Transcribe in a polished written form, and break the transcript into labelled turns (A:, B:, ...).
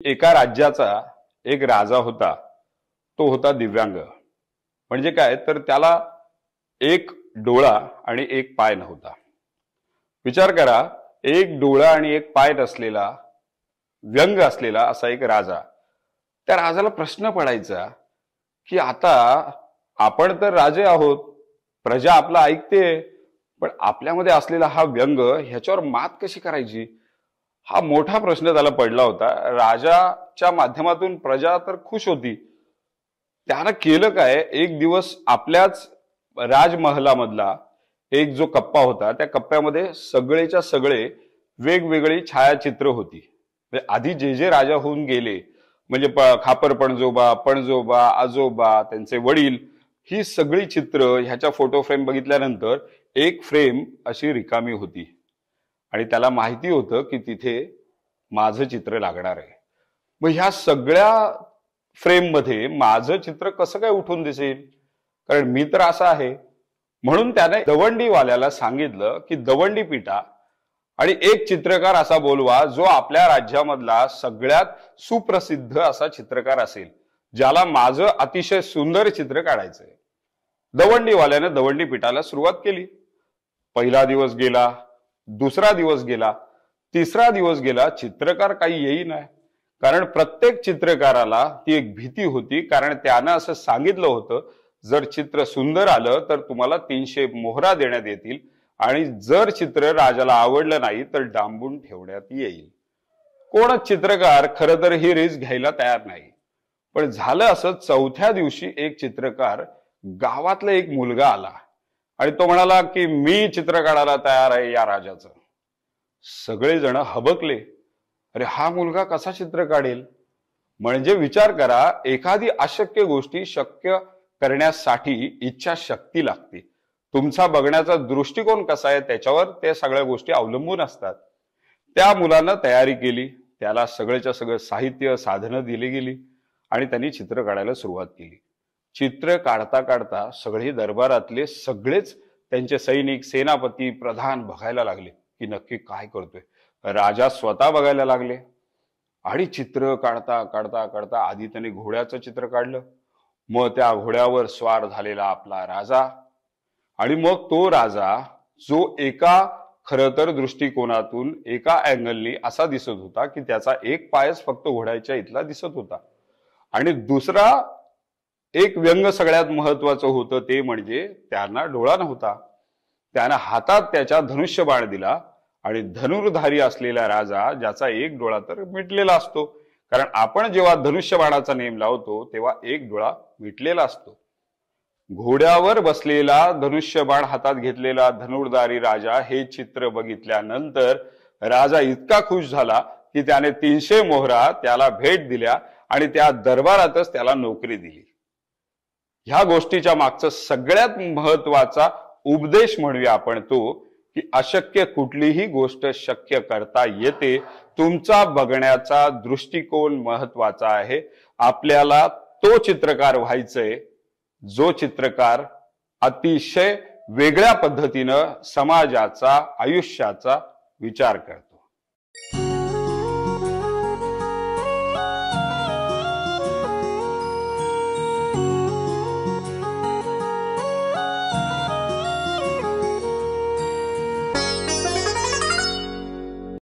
A: एका राज्याचा एक राजा होता. तो होता दिव्यांग. म्हणजे काय तर त्याला एक डोळा आणि एक पाय नव्हता. विचार करा, एक डोळा आणि एक पाय नसलेला, व्यंग असलेला असा एक राजा. त्या राजाला प्रश्न पडायचा की आता आपण तर राजे आहोत, प्रजा आपला ऐकते, पण आपल्यामध्ये असलेला हा व्यंग ह्याच्यावर मात कशी करायची, हा मोठा प्रश्न त्याला पडला होता. राजाच्या माध्यमातून प्रजा तर खुश होती. त्यानं केलं काय, एक दिवस आपल्याच राजमहलामधला एक जो कप्पा होता, त्या कप्प्यामध्ये सगळेच्या सगळे वेगवेगळी छायाचित्र होती. म्हणजे आधी जे जे राजा होऊन गेले, म्हणजे खापर पणजोबा, पणजोबा, आजोबा, त्यांचे वडील, ही सगळी चित्र ह्याच्या फोटो फ्रेम बघितल्यानंतर एक फ्रेम अशी रिकामी होती. आणि त्याला माहिती होतं की तिथे माझं चित्र लागणार आहे. मग ह्या सगळ्या फ्रेम मध्ये माझं चित्र कसं काय उठून दिसेल, कारण मी तर असा आहे. म्हणून त्याने दवंडीवाल्याला सांगितलं की दवंडी पिटा आणि एक चित्रकार असा बोलवा जो आपल्या राज्यामधला सगळ्यात सुप्रसिद्ध असा चित्रकार असेल, ज्याला माझं अतिशय सुंदर चित्र काढायचंय. दवंडीवाल्याने दवंडी पिटाला सुरुवात केली. पहिला दिवस गेला, दुसरा दिवस गेला, तिसरा दिवस गेला, चित्रकार काही येईना. कारण प्रत्येक चित्रकाराला ती एक भीती होती, कारण त्यानं असं सांगितलं होतं, जर चित्र सुंदर आलं तर तुम्हाला 300 मोहरा देण्यात येतील आणि जर चित्र राजाला आवडलं नाही तर डांबून ठेवण्यात येईल. कोणच चित्रकार खरं तर ही रिस्क घ्यायला तयार नाही. पण झालं असं, चौथ्या दिवशी एक चित्रकार, गावातला एक मुलगा आला आणि तो म्हणाला की मी चित्र काढायला तयार आहे या राजाचं. सगळेजण हबकले. अरे हा मुलगा कसा चित्र काढेल? म्हणजे विचार करा, एखादी अशक्य गोष्टी शक्य करण्यासाठी इच्छा शक्ती लागते. तुमचा बघण्याचा दृष्टिकोन कसा आहे त्याच्यावर त्या सगळ्या गोष्टी अवलंबून असतात. त्या मुलानं तयारी केली, त्याला सगळ्याच्या सगळं साहित्य साधनं दिली गेली आणि त्यांनी चित्र काढायला सुरुवात केली. चित्र काढता काढता सगळे दरबारातले सगळेच त्यांचे सैनिक, सेनापती, प्रधान बघायला लागले की नक्की काय करतोय. राजा स्वतः बघायला लागले आणि चित्र काढता काढता काढता आधी त्यांनी घोड्याचं चित्र काढलं, मग त्या घोड्यावर स्वार झालेला आपला राजा, आणि मग तो राजा जो एका खरं तर दृष्टिकोनातून एका अँगलनी असा दिसत होता की त्याचा एक पायच फक्त घोड्याच्या इथला दिसत होता. आणि दुसरा एक व्यंग सगळ्यात महत्वाचं होतं, ते म्हणजे त्यांना डोळा नव्हता. त्यानं हातात त्याच्या धनुष्यबाण दिला आणि धनुर्धारी असलेला राजा, ज्याचा एक डोळा तर मिटलेला असतो, कारण आपण जेव्हा धनुष्यबाणाचा नेम लावतो तेव्हा एक डोळा मिटलेला असतो. घोड्यावर बसलेला, धनुष्यबाण हातात घेतलेला धनुर्धारी राजा हे चित्र बघितल्यानंतर राजा इतका खुश झाला की त्याने 300 मोहरा त्याला भेट दिल्या आणि त्या दरबारातच त्याला नोकरी दिली. ह्या गोष्टीच्या मागचा सगळ्यात महत्वाचा उपदेश म्हणूया आपण तो, की अशक्य कुठलीही गोष्ट शक्य करता येते. तुमचा बघण्याचा दृष्टिकोन महत्वाचा आहे. आपल्याला तो चित्रकार व्हायचंय जो चित्रकार अतिशय वेगळ्या पद्धतीनं समाजाचा, आयुष्याचा विचार करतो.